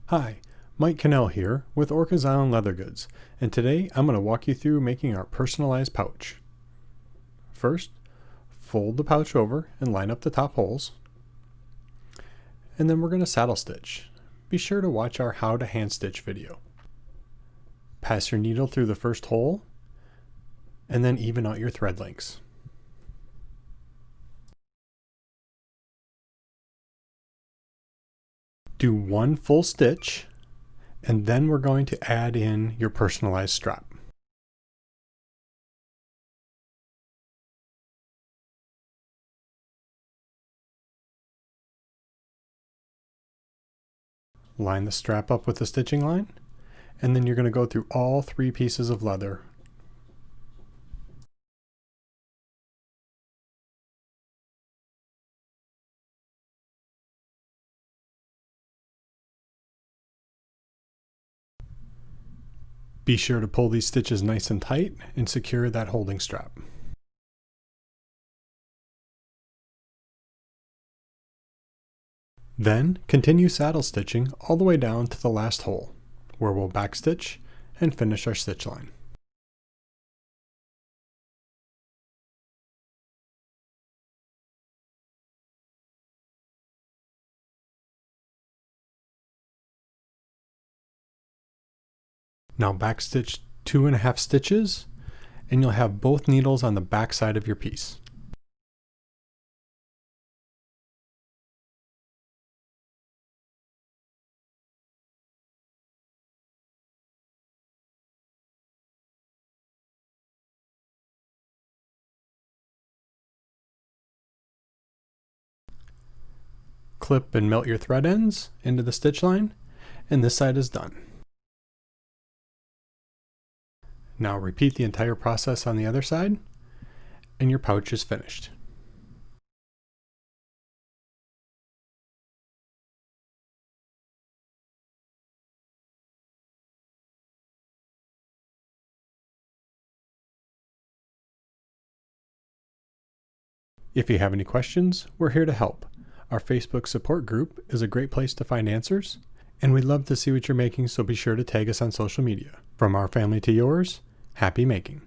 Hi, Mike Cannell here with Orcas Island Leather Goods, and today I'm going to walk you through making our personalized pouch. First, fold the pouch over and line up the top holes, and then we're going to saddle stitch. Be sure to watch our how to hand stitch video. Pass your needle through the first hole, and then even out your thread lengths. Do one full stitch, and then we're going to add in your personalized strap. Line the strap up with the stitching line, and then you're going to go through all 3 pieces of leather. Be sure to pull these stitches nice and tight and secure that holding strap. Then continue saddle stitching all the way down to the last hole, where we'll backstitch and finish our stitch line. Now backstitch 2.5 stitches, and you'll have both needles on the back side of your piece. Clip and melt your thread ends into the stitch line, and this side is done. Now repeat the entire process on the other side, and your pouch is finished. If you have any questions, we're here to help. Our Facebook support group is a great place to find answers, and we'd love to see what you're making, so be sure to tag us on social media. From our family to yours, happy making.